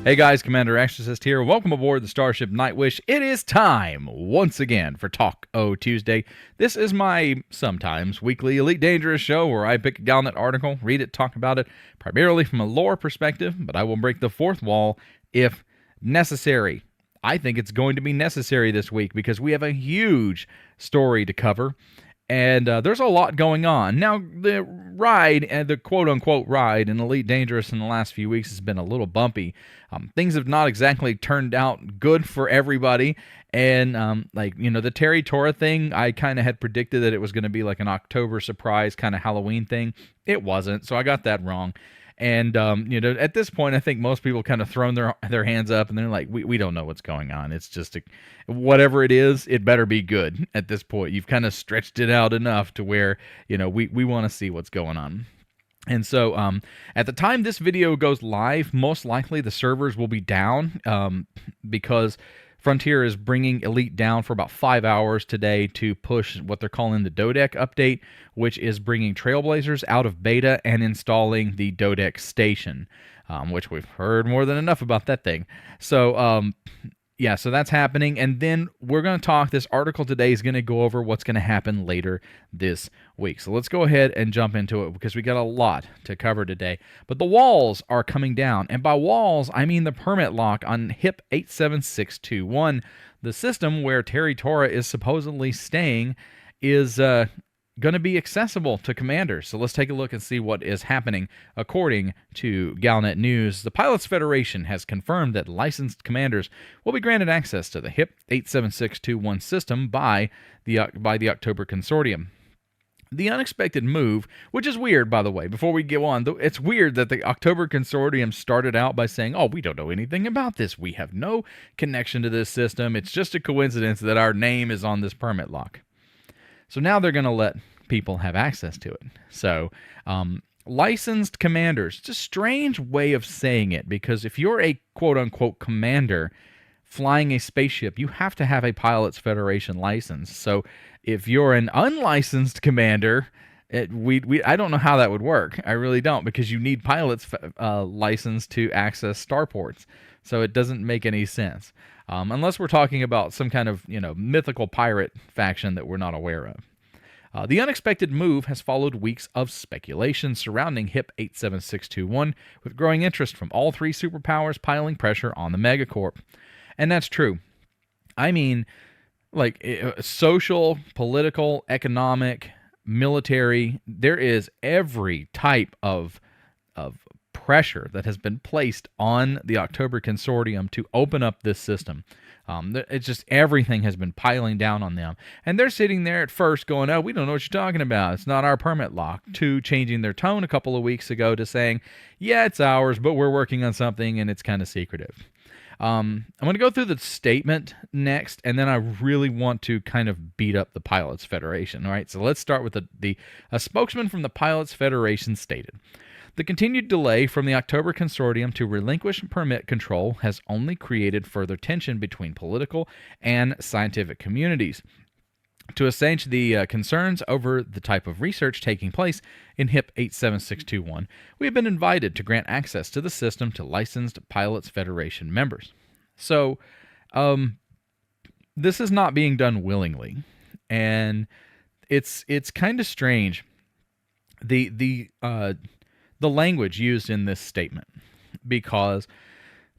Hey guys, Commander Exorcist here. Welcome aboard the Starship Nightwish. It is time, once again, for Talk-O Tuesday. This is my sometimes weekly Elite Dangerous show where I pick a Galnet article, read it, talk about it, primarily from a lore perspective, but I will break the fourth wall if necessary. I think it's going to be necessary this week because we have a huge story to cover. And there's a lot going on. Now, the ride, the quote-unquote ride in Elite Dangerous in the last few weeks has been a little bumpy. Things have not exactly turned out good for everybody. And, the Terry Tora thing, I kind of had predicted that it was going to be like an October surprise kind of Halloween thing. It wasn't, so I got that wrong. And, at this point, I think most people kind of thrown their hands up and they're like, we don't know what's going on. It's just, whatever it is, it better be good at this point. You've kind of stretched it out enough to where, we want to see what's going on. And so at the time this video goes live, most likely the servers will be down because Frontier is bringing Elite down for about 5 hours today to push what they're calling the Dodec update, which is bringing Trailblazers out of beta and installing the Dodec station, which we've heard more than enough about that thing. So, so that's happening. And then we're going to talk, this article today is going to go over what's going to happen later this week. So let's go ahead and jump into it because we got a lot to cover today. But the walls are coming down. And by walls, I mean the permit lock on HIP 87621. The system where Terry Tora is supposedly staying is going to be accessible to commanders. So let's take a look and see what is happening. According to Galnet News, the Pilots Federation has confirmed that licensed commanders will be granted access to the HIP 87621 system by the October Consortium. The unexpected move, which is weird, by the way, before we go on, it's weird that the October Consortium started out by saying, oh, we don't know anything about this. We have no connection to this system. It's just a coincidence that our name is on this permit lock. So now they're going to let people have access to it. So licensed commanders, it's a strange way of saying it because if you're a quote-unquote commander flying a spaceship, you have to have a Pilots Federation license. So if you're an unlicensed commander, I don't know how that would work. I really don't, because you need Pilots license to access starports. So it doesn't make any sense. Unless we're talking about some kind of, mythical pirate faction that we're not aware of. The unexpected move has followed weeks of speculation surrounding HIP 87621, with growing interest from all three superpowers piling pressure on the megacorp. And that's true. I mean, social, political, economic, military, there is every type of pressure that has been placed on the October Consortium to open up this system. It's just everything has been piling down on them. And they're sitting there at first going, oh, we don't know what you're talking about. It's not our permit lock. To changing their tone a couple of weeks ago to saying, yeah, it's ours, but we're working on something and it's kind of secretive. I'm going to go through the statement next, and then I really want to kind of beat up the Pilots Federation. All right, so let's start with a spokesman from the Pilots Federation stated, the continued delay from the October Consortium to relinquish permit control has only created further tension between political and scientific communities. To assuage the concerns over the type of research taking place in HIP 87621, we have been invited to grant access to the system to licensed Pilots Federation members. So, this is not being done willingly, and it's kind of strange. The language used in this statement, because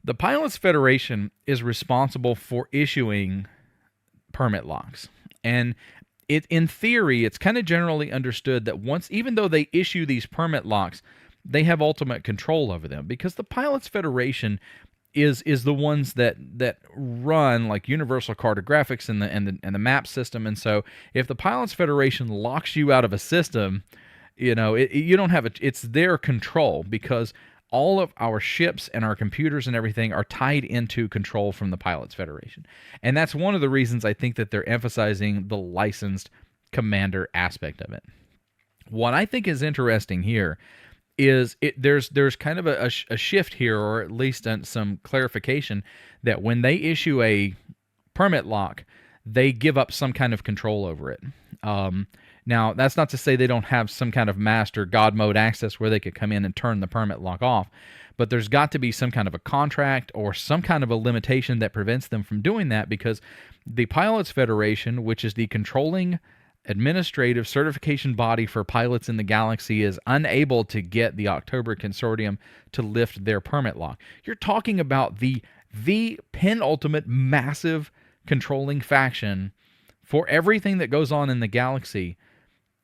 the Pilots Federation is responsible for issuing permit locks. And in theory, it's kind of generally understood that even though they issue these permit locks, they have ultimate control over them, because the Pilots Federation is the ones that run like Universal Cartographics and the map system. And so if the Pilots Federation locks you out of a system, you don't have it's their control, because all of our ships and our computers and everything are tied into control from the Pilots Federation. And that's one of the reasons I think that they're emphasizing the licensed commander aspect of it. What I think is interesting here is there's kind of a shift here, or at least some clarification, that when they issue a permit lock, they give up some kind of control over it. Now, that's not to say they don't have some kind of master God mode access where they could come in and turn the permit lock off, but there's got to be some kind of a contract or some kind of a limitation that prevents them from doing that, because the Pilots Federation, which is the controlling administrative certification body for pilots in the galaxy, is unable to get the October Consortium to lift their permit lock. You're talking about the penultimate massive controlling faction for everything that goes on in the galaxy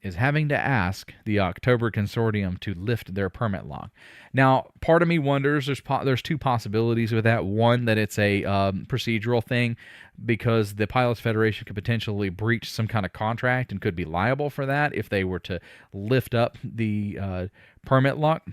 is having to ask the October Consortium to lift their permit lock. Now, part of me wonders, there's two possibilities with that. One, that it's a procedural thing, because the Pilots Federation could potentially breach some kind of contract and could be liable for that if they were to lift up the permit lock.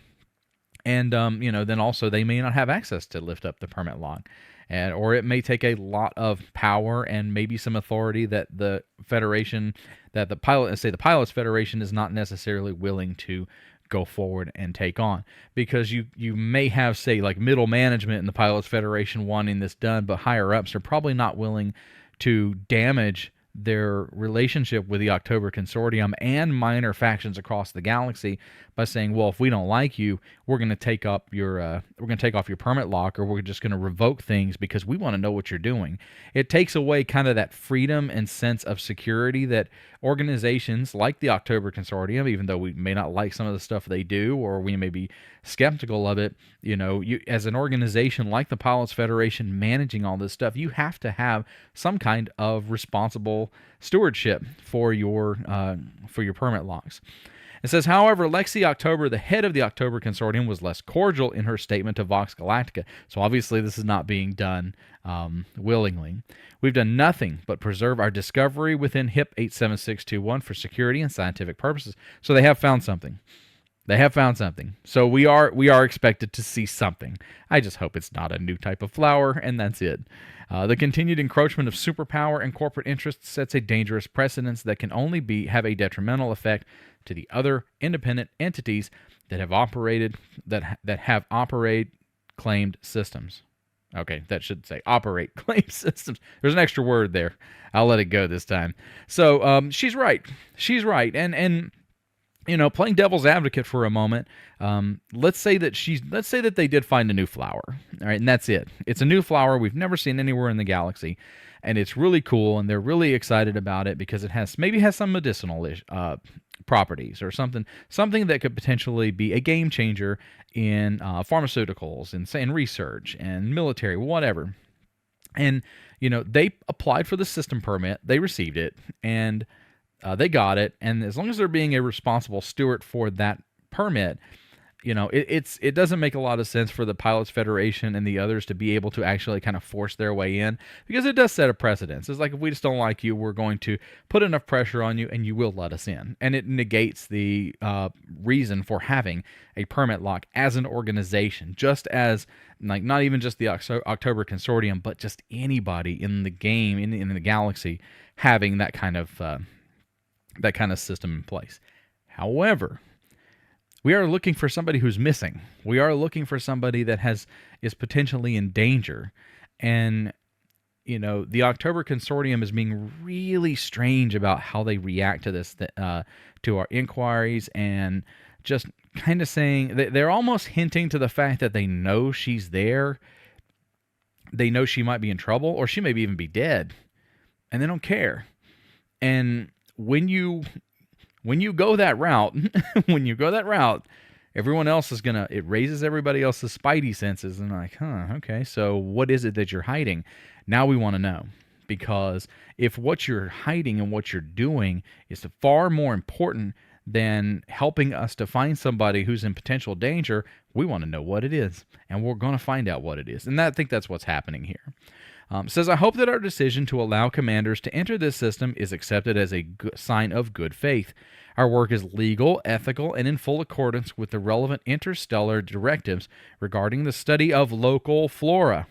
And, then also they may not have access to lift up the permit lock. Or it may take a lot of power and maybe some authority that the Federation, that the Pilots Federation is not necessarily willing to go forward and take on. Because you may have, say, like middle management in the Pilots Federation wanting this done, but higher ups are probably not willing to damage their relationship with the October Consortium and minor factions across the galaxy by saying, well, if we don't like you, we're going to take off your permit lock, or we're just going to revoke things because we want to know what you're doing. It takes away kind of that freedom and sense of security that organizations like the October Consortium, even though we may not like some of the stuff they do, or we may be skeptical of it, you as an organization like the Pilots Federation managing all this stuff, you have to have some kind of responsible stewardship for your permit locks. It says, however, Lexi October, the head of the October Consortium, was less cordial in her statement to Vox Galactica. So obviously this is not being done willingly. We've done nothing but preserve our discovery within HIP 87621 for security and scientific purposes. So they have found something. They have found something. So we are expected to see something. I just hope it's not a new type of flower, and that's it. The continued encroachment of superpower and corporate interests sets a dangerous precedence that can only have a detrimental effect to the other independent entities that have operated claimed systems. Okay, that should say operate claimed systems. There's an extra word there. I'll let it go this time. So she's right. She's right. And playing devil's advocate for a moment, let's say that they did find a new flower, all right, and that's it. It's a new flower we've never seen anywhere in the galaxy, and it's really cool, and they're really excited about it because it has some medicinal properties or something that could potentially be a game changer in pharmaceuticals and in research and military, whatever. And they applied for the system permit, they received it, and they got it, and as long as they're being a responsible steward for that permit, it doesn't make a lot of sense for the Pilots Federation and the others to be able to actually kind of force their way in, because it does set a precedence. It's like, if we just don't like you, we're going to put enough pressure on you, and you will let us in. And it negates the reason for having a permit lock as an organization, just as, like, not even just the October Consortium, but just anybody in the game, in the galaxy, having that kind of system in place. However, we are looking for somebody who's missing. We are looking for somebody that is potentially in danger. And, the October Consortium is being really strange about how they react to this, to our inquiries, and just kind of saying, they're almost hinting to the fact that they know she's there. They know she might be in trouble, or she may even be dead, and they don't care. And when you go that route, everyone else is it raises everybody else's spidey senses, and like, okay, so what is it that you're hiding? Now we want to know, because if what you're hiding and what you're doing is far more important than helping us to find somebody who's in potential danger, we want to know what it is, and we're going to find out what it is. And I think that's what's happening here. Says, I hope that our decision to allow commanders to enter this system is accepted as a sign of good faith. Our work is legal, ethical, and in full accordance with the relevant interstellar directives regarding the study of local flora.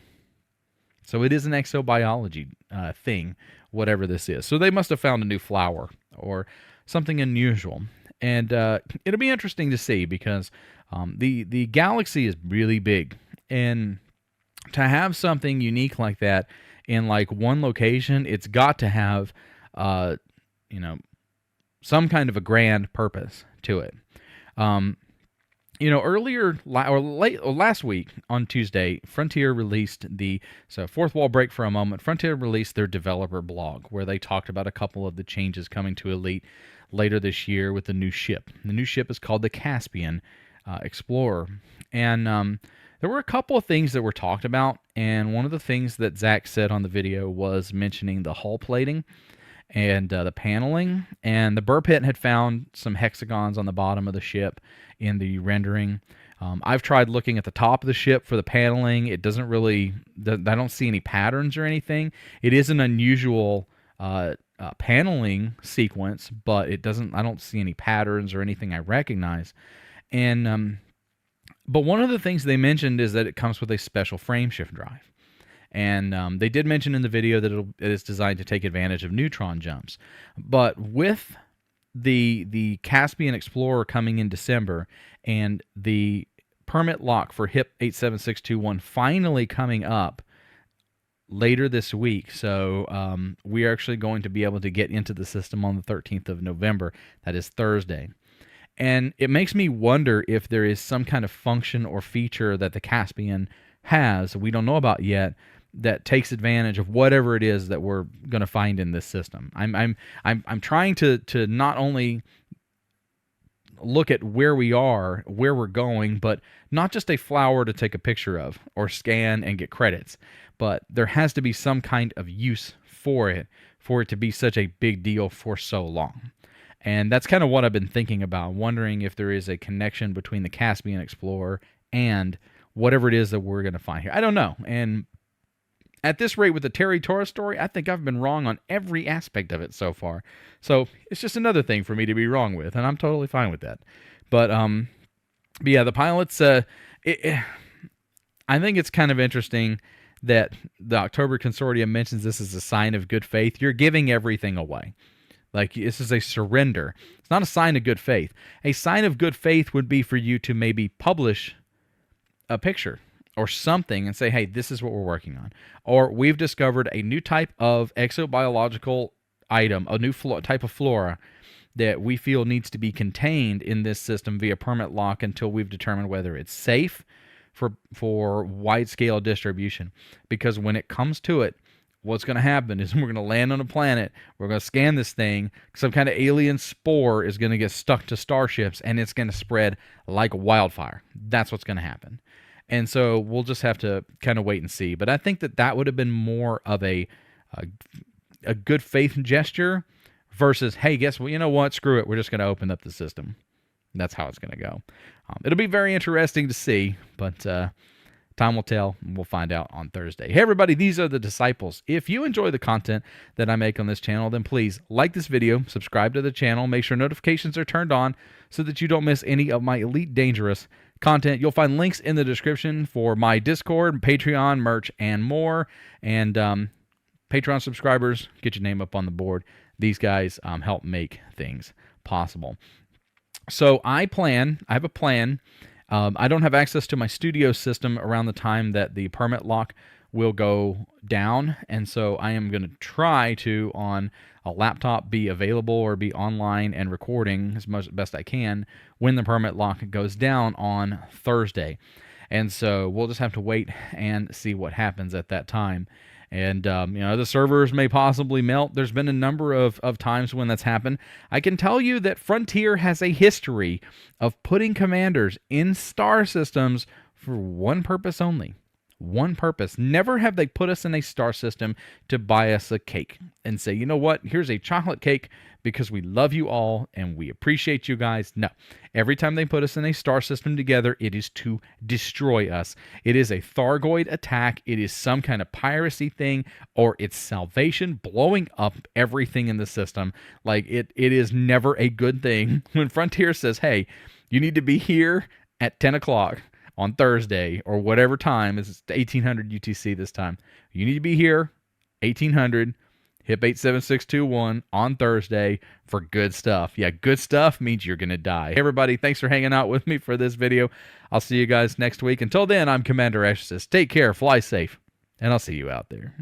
So it is an exobiology thing, whatever this is. So they must have found a new flower or something unusual. And it'll be interesting to see, because the galaxy is really big, and to have something unique like that in like one location, it's got to have, some kind of a grand purpose to it. Earlier or last week on Tuesday, Frontier released fourth wall break for a moment. Frontier released their developer blog where they talked about a couple of the changes coming to Elite later this year with the new ship. The new ship is called the Caspian Explorer, and there were a couple of things that were talked about. And one of the things that Zach said on the video was mentioning the hull plating and the paneling, and the burr pit had found some hexagons on the bottom of the ship in the rendering. I've tried looking at the top of the ship for the paneling. It doesn't really, I don't see any patterns or anything. It is an unusual paneling sequence, but I don't see any patterns or anything I recognize. And but one of the things they mentioned is that it comes with a special frame shift drive. And they did mention in the video that it is designed to take advantage of neutron jumps. But with the Caspian Explorer coming in December and the permit lock for HIP 87621 finally coming up later this week, so we are actually going to be able to get into the system on the 13th of November. That is Thursday. And it makes me wonder if there is some kind of function or feature that the Caspian has, we don't know about yet, that takes advantage of whatever it is that we're going to find in this system. I'm trying to not only look at where we are, where we're going, but not just a flower to take a picture of or scan and get credits, but there has to be some kind of use for it to be such a big deal for so long. And that's kind of what I've been thinking about, wondering if there is a connection between the Caspian Explorer and whatever it is that we're going to find here. I don't know. And at this rate with the Terry Torres story, I think I've been wrong on every aspect of it so far. So it's just another thing for me to be wrong with, and I'm totally fine with that. But yeah, the pilots, I think it's kind of interesting that the October Consortium mentions this as a sign of good faith. You're giving everything away. Like, this is a surrender. It's not a sign of good faith. A sign of good faith would be for you to maybe publish a picture or something and say, hey, this is what we're working on. Or we've discovered a new type of exobiological item, a new type of flora that we feel needs to be contained in this system via permit lock until we've determined whether it's safe for wide-scale distribution. Because when it comes to it, what's going to happen is we're going to land on a planet, we're going to scan this thing, some kind of alien spore is going to get stuck to starships, and it's going to spread like wildfire. That's what's going to happen. And so we'll just have to kind of wait and see. But I think that would have been more of a good faith gesture versus, hey, guess what? You know what? Screw it. We're just going to open up the system. That's how it's going to go. It'll be very interesting to see, but time will tell, and we'll find out on Thursday. Hey, everybody, these are the Disciples. If you enjoy the content that I make on this channel, then please like this video, subscribe to the channel, make sure notifications are turned on so that you don't miss any of my Elite Dangerous content. You'll find links in the description for my Discord, Patreon, merch, and more. And Patreon subscribers, get your name up on the board. These guys help make things possible. So I have a plan. I don't have access to my studio system around the time that the permit lock will go down, and so I am going to try to, on a laptop, be available or be online and recording as best I can when the permit lock goes down on Thursday. And so we'll just have to wait and see what happens at that time. And, the servers may possibly melt. There's been a number of times when that's happened. I can tell you that Frontier has a history of putting commanders in star systems for one purpose only. One purpose. Never have they put us in a star system to buy us a cake and say, you know what, here's a chocolate cake because we love you all and we appreciate you guys. No. Every time they put us in a star system together, it is to destroy us. It is a Thargoid attack. It is some kind of piracy thing, or it's salvation, blowing up everything in the system. Like, it is never a good thing. When Frontier says, hey, you need to be here at 10 o'clock on Thursday, or whatever time, it's 1800 UTC this time. You need to be here, 1800, HIP 87621 on Thursday for good stuff. Yeah, good stuff means you're going to die. Hey, everybody, thanks for hanging out with me for this video. I'll see you guys next week. Until then, I'm Commander Exorcist. Take care, fly safe, and I'll see you out there.